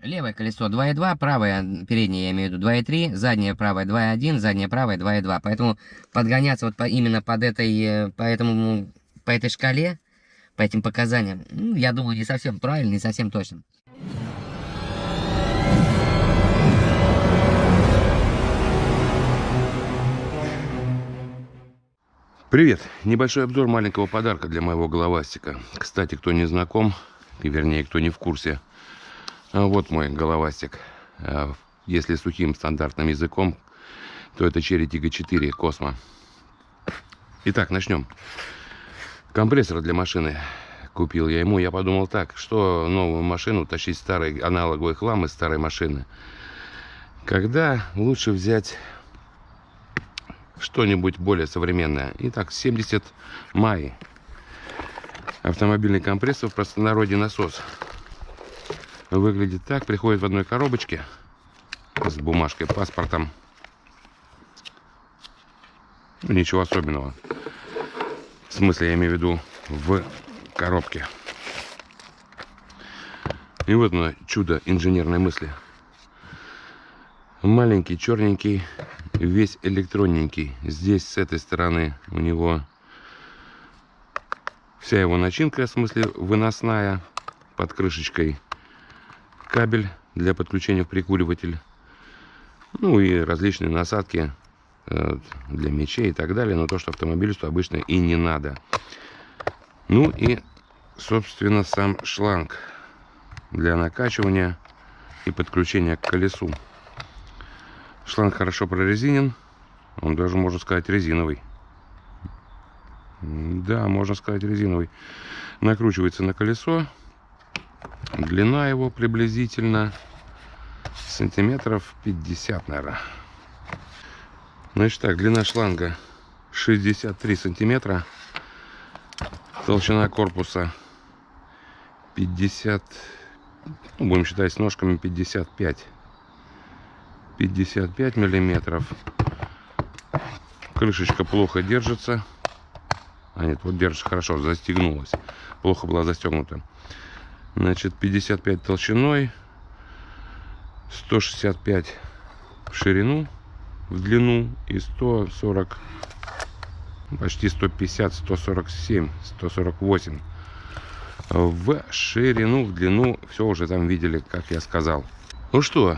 Левое колесо 2,2, правое переднее, я имею в виду 2,3, заднее правое 2,1, заднее правое 2,2. Поэтому подгоняться вот именно под этой, по этой шкале, по этим показаниям, ну, я думаю, не совсем правильно, не совсем точно. Привет! Небольшой обзор маленького подарка для моего головастика. Кстати, кто не знаком, вернее, кто не в курсе, вот мой головастик. Если сухим стандартным языком, то это Cherry Tiggo 4 Cosmo. Итак, начнем. Компрессор для машины купил я ему. Я подумал так, что новую машину тащить старый аналоговый хлам из старой машины. Когда лучше взять что-нибудь более современное. Итак, 70 Mai. Автомобильный компрессор, в простонародье насос. Выглядит так. Приходит в одной коробочке с бумажкой, паспортом. Ничего особенного. В смысле, я имею в виду в коробке. И вот оно, чудо инженерной мысли. Маленький, черненький, весь электронненький. Здесь с этой стороны у него вся его начинка, в смысле выносная, под крышечкой кабель для подключения в прикуриватель. Ну и различные насадки для мечей и так далее. Но то, что автомобилисту обычно и не надо. Ну и, собственно, сам шланг для накачивания и подключения к колесу. Шланг хорошо прорезинен. Он даже, можно сказать, резиновый. Да, можно сказать, резиновый. Накручивается на колесо. Длина его приблизительно сантиметров 50, наверное. Значит так, длина шланга 63 сантиметра. Толщина корпуса 50, ну, будем считать с ножками 55 миллиметров. Крышечка плохо держится. А нет, вот держится хорошо, застегнулась. Плохо была застегнута. Значит, 55 толщиной, 165 в ширину, в длину и 140, почти 150, 147, 148 в ширину, в длину. Все уже там видели, как я сказал. Ну что,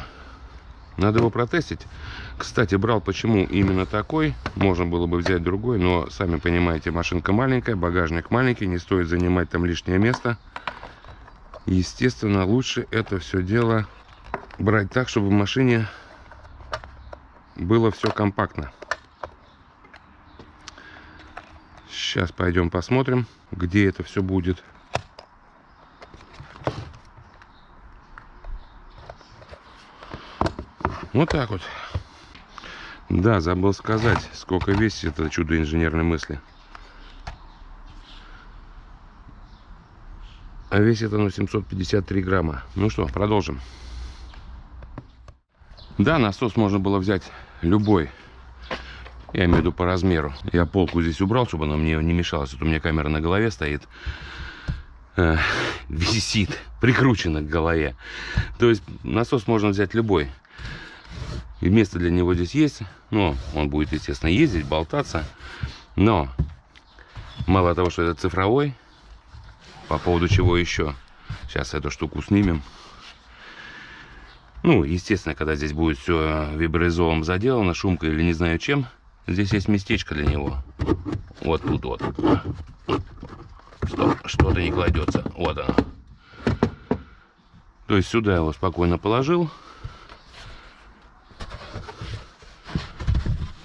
надо его протестить. Кстати, брал почему именно такой. Можно было бы взять другой, но сами понимаете, машинка маленькая, багажник маленький, не стоит занимать там лишнее место. Естественно, лучше это все дело брать так, чтобы в машине было все компактно. Сейчас пойдем посмотрим, где это все будет. Вот так вот. Да, забыл сказать, сколько весит это чудо инженерной мысли. А весит оно 753 грамма. Ну что, продолжим. Да, насос можно было взять любой. Я имею в виду по размеру. Я полку здесь убрал, чтобы она мне не мешалась. Вот у меня камера на голове стоит. Висит, прикручена к голове. То есть насос можно взять любой. И место для него здесь есть. Но он будет, естественно, ездить, болтаться. Но мало того, что это цифровой, по поводу чего еще? Сейчас эту штуку снимем. Ну, естественно, когда здесь будет все виброизолом заделано, шумкой или не знаю чем, здесь есть местечко для него. Вот тут вот. Что-то не кладется. Вот оно. То есть сюда его спокойно положил.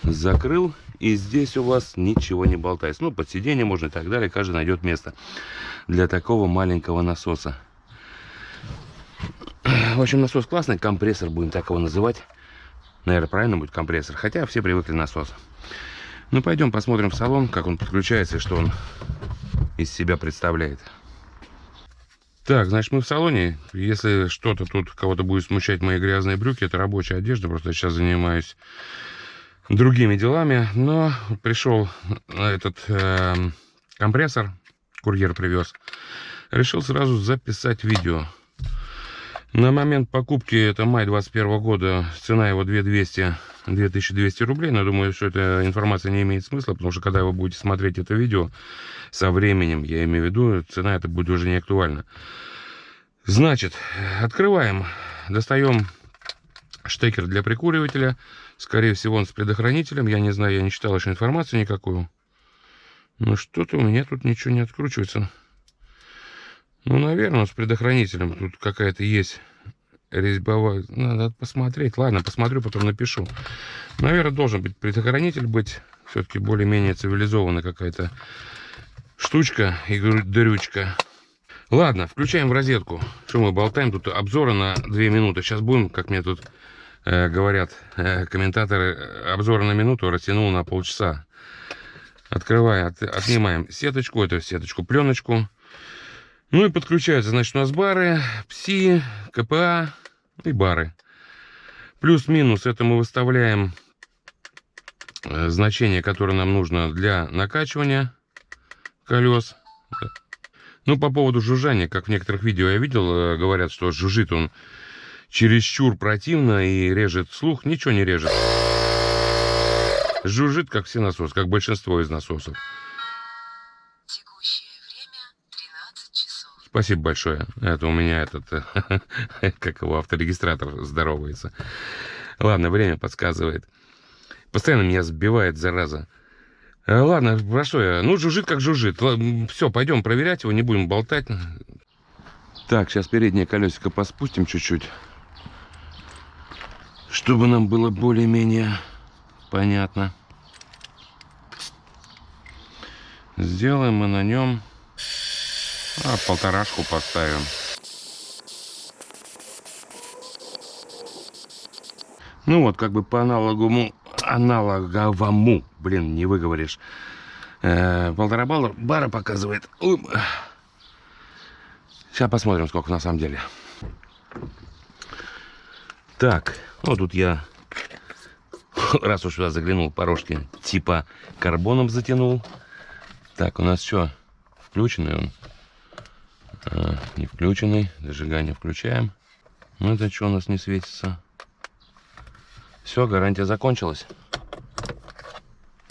Закрыл. И здесь у вас ничего не болтается. Ну, под сиденье можно и так далее. Каждый найдет место для такого маленького насоса. В общем, насос классный. Компрессор, будем так его называть. Наверное, правильно будет компрессор. Хотя все привыкли насос. Ну, пойдем посмотрим в салон, как он подключается и что он из себя представляет. Так, значит, мы в салоне. Если что-то тут кого-то будет смущать, мои грязные брюки, это рабочая одежда. Просто я сейчас занимаюсь другими делами. Но пришел этот компрессор, курьер привез. Решил сразу записать видео. На момент покупки, это май 21 года, цена его 2200 рублей. Но я думаю, что эта информация не имеет смысла, потому что когда вы будете смотреть это видео, со временем, я имею в виду, цена это будет уже не актуальна. Значит, открываем, достаем штекер для прикуривателя. Скорее всего, он с предохранителем. Я не знаю, я не читал еще информацию никакую. Но что-то у меня тут ничего не откручивается. Ну, наверное, он с предохранителем. Тут какая-то есть резьбовая. Надо посмотреть. Ладно, посмотрю, потом напишу. Наверное, должен быть предохранитель быть. Все-таки более-менее цивилизованная какая-то штучка и дрючка. Ладно, включаем в розетку. Что мы болтаем? Тут обзоры на 2 минуты. Сейчас будем, как мне тут говорят комментаторы, обзоры на минуту растянул на полчаса. Открываем, отнимаем сеточку, эту сеточку, пленочку. Ну и подключаются, значит, у нас бары, ПСИ, КПА и бары. Плюс-минус это мы выставляем значение, которое нам нужно для накачивания колес. Ну, по поводу жужжания, как в некоторых видео я видел, говорят, что жужжит он чересчур противно и режет слух. Ничего не режет. Жужжит, как все насосы, как большинство из насосов. Текущее время 13 часов. Спасибо большое. Это у меня этот, как его авторегистратор здоровается. Ладно, время подсказывает. Постоянно меня сбивает, зараза. Ладно, про что я? Ну, жужжит как жужжит. Все, пойдем проверять его, не будем болтать. Так, сейчас переднее колесико поспустим чуть-чуть. Чтобы нам было более-менее понятно. Сделаем мы на нем... полторашку поставим. Ну вот, как бы по аналоговому, блин, не выговоришь. 1,5 бара показывает. Сейчас посмотрим, сколько на самом деле. Так, вот тут я, раз уж сюда заглянул, порожки типа карбоном затянул. Так, у нас что, включенный он? Не включенный. Зажигание включаем. Ну, это что у нас не светится? Все, гарантия закончилась.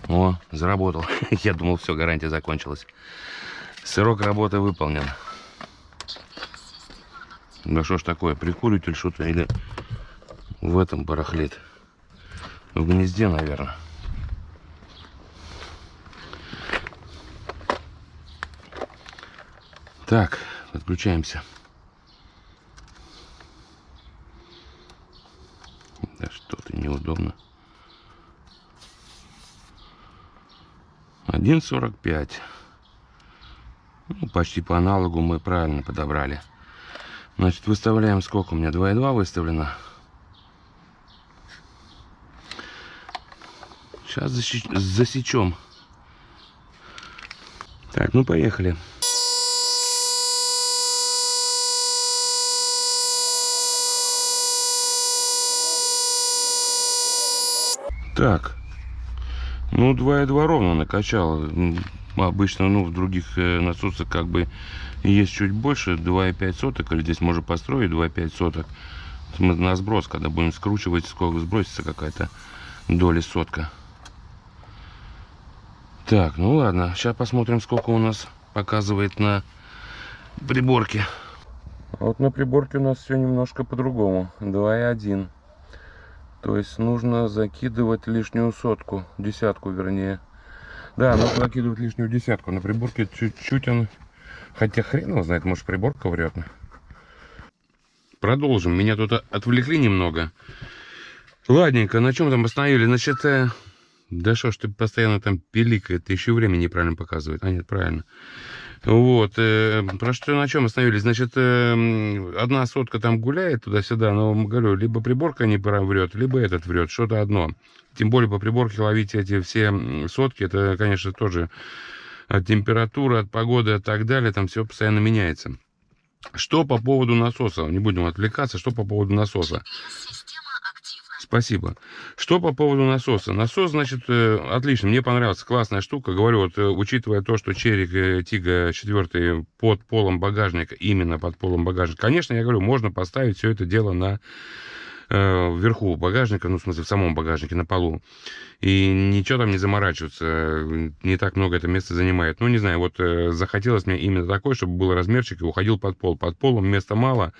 О, заработал. Я думал, все, гарантия закончилась. Срок работы выполнен. Да что ж такое, прикуритель что-то или в этом барахлит? В гнезде, наверное. Так, подключаемся. Да что-то неудобно. 1,45. Ну, почти по аналогу мы правильно подобрали. Значит, выставляем сколько у меня? 2,2 выставлено. Сейчас засечем. Так, ну поехали. Так, ну 2,2 ровно накачал. Обычно, ну, в других насосах как бы есть чуть больше, 2,5 соток, или здесь можно построить 2,5 соток. Мы на сброс, когда будем скручивать, сколько сбросится какая-то доля сотка. Так, ну ладно, сейчас посмотрим, сколько у нас показывает на приборке. А вот на приборке у нас все немножко по-другому. 2,1. То есть нужно закидывать лишнюю сотку, десятку вернее. Да, нужно закидывать лишнюю десятку. На приборке чуть-чуть он... Хотя хрен его знает, может приборка врет. Продолжим. Меня тут отвлекли немного. Ладненько, на чем там остановили? Значит, да что ж ты постоянно там пиликает, ты еще время неправильно показывает. А нет, правильно. Вот, про что, на чем остановились? Значит, одна сотка там гуляет туда-сюда, но, говорю, либо приборка не врет, либо этот врет, что-то одно. Тем более по приборке ловить эти все сотки, это, конечно, тоже от температуры, от погоды и так далее, там все постоянно меняется. Что по поводу насоса? Не будем отвлекаться, что по поводу насоса? Спасибо. Что по поводу насоса? Насос, значит, отлично, мне понравился, классная штука. Говорю, вот учитывая то, что Черик Тига 4 под полом багажника, именно под полом багажника, конечно, я говорю, можно поставить все это дело на вверху багажника, ну, в смысле, в самом багажнике, на полу. И ничего там не заморачиваться. Не так много это место занимает. Ну, не знаю, вот захотелось мне именно такой, чтобы был размерчик и уходил под пол. Под полом места мало.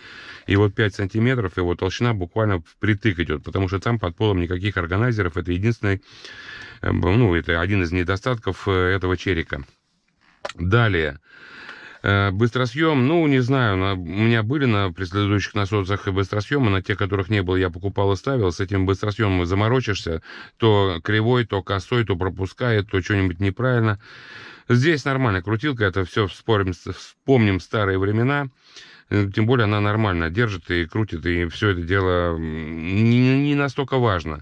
И вот 5 сантиметров, его толщина буквально впритык идет. Потому что там под полом никаких органайзеров. Это единственный, ну, это один из недостатков этого Черика. Далее. Быстросъем, ну, не знаю, у меня были на предыдущих насосах быстросъемы, на тех, которых не было, я покупал и ставил. С этим быстросъемом заморочишься, то кривой, то косой, то пропускает, то что-нибудь неправильно. Здесь нормально, крутилка, это все вспомним старые времена. Тем более она нормально держит и крутит, и все это дело не настолько важно.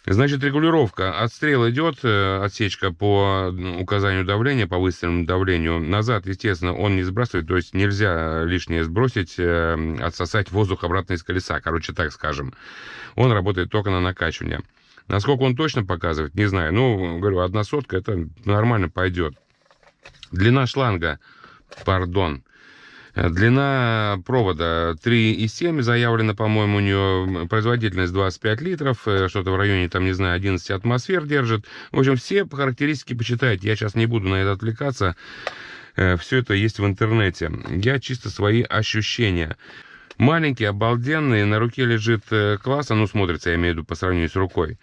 Значит, регулировка. Отстрел идет, отсечка по указанию давления, по выставленному давлению. Назад, естественно, он не сбрасывает, то есть нельзя лишнее сбросить, отсосать воздух обратно из колеса, короче, так скажем. Он работает только на накачивание. Насколько он точно показывает, не знаю. Ну, говорю, 1/100 это нормально пойдет. Длина шланга, пардон. Длина провода 3,7 заявлена, по-моему, у нее. Производительность 25 литров, что-то в районе, там, не знаю, 11 атмосфер держит. В общем, все характеристики почитайте. Я сейчас не буду на это отвлекаться. Все это есть в интернете. Я чисто свои ощущения. Маленький, обалденный, на руке лежит классно, ну, смотрится, я имею в виду, по сравнению с рукой.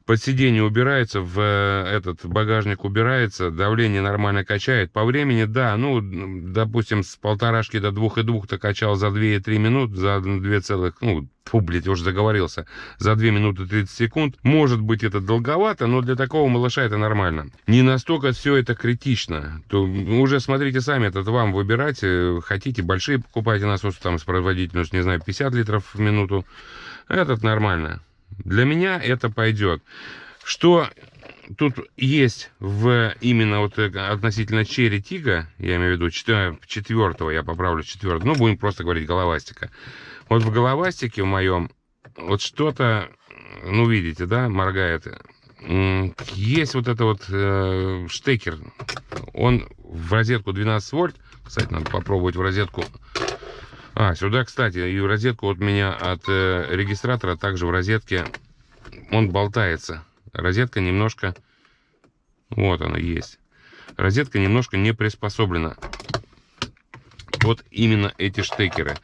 Под сиденье убирается, в этот багажник убирается, давление нормально качает. По времени, да, ну, допустим, с 1,5 до 2,2 качал за 2,3 минуты, за 2 целых, ну, блядь, я уже заговорился, за 2 минуты 30 секунд. Может быть, это долговато, но для такого малыша это нормально. Не настолько все это критично. То уже смотрите сами, этот вам выбирать. Хотите большие, покупайте насосы там с производительностью, не знаю, 50 литров в минуту. Этот нормально. Для меня это пойдет. Что тут есть именно вот относительно Черри Тига, я имею в виду 4-го, я поправлю 4-го, ну, будем просто говорить головастика. Вот в головастике в моем вот что-то, ну, видите, да, моргает. Есть вот это вот штекер. Он в розетку 12 вольт. Кстати, надо попробовать в розетку. Сюда, кстати, и в розетку от меня от регистратора, также в розетке он болтается. Розетка немножко... Вот она есть. Розетка немножко не приспособлена. Вот именно эти штекеры.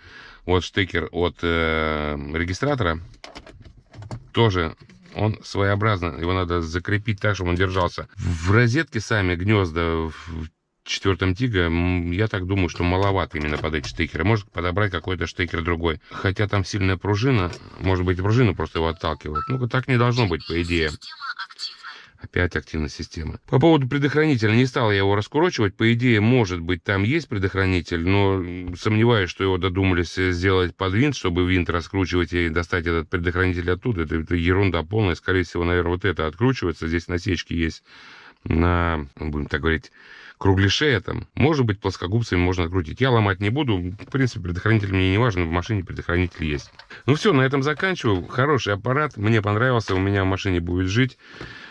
Вот штекер от регистратора. Тоже он своеобразно. Его надо закрепить так, чтобы он держался. В розетке сами гнезда... В 4-м Тига, я так думаю, что маловато именно под эти штекеры. Может подобрать какой-то штекер другой. Хотя там сильная пружина. Может быть, пружина просто его отталкивает. Ну, так не должно быть, по идее. Опять активная система. По поводу предохранителя. Не стал я его раскурочивать. По идее, может быть, там есть предохранитель. Но сомневаюсь, что его додумались сделать под винт, чтобы винт раскручивать и достать этот предохранитель оттуда. Это ерунда полная. Скорее всего, наверное, вот это откручивается. Здесь насечки есть на, будем так говорить, кругляше этом. Может быть, плоскогубцами можно открутить. Я ломать не буду. В принципе, предохранитель мне не важен. В машине предохранитель есть. Ну все, на этом заканчиваю. Хороший аппарат. Мне понравился. У меня в машине будет жить.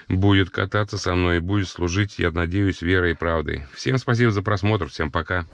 Будет кататься со мной. Будет служить, я надеюсь, верой и правдой. Всем спасибо за просмотр. Всем пока.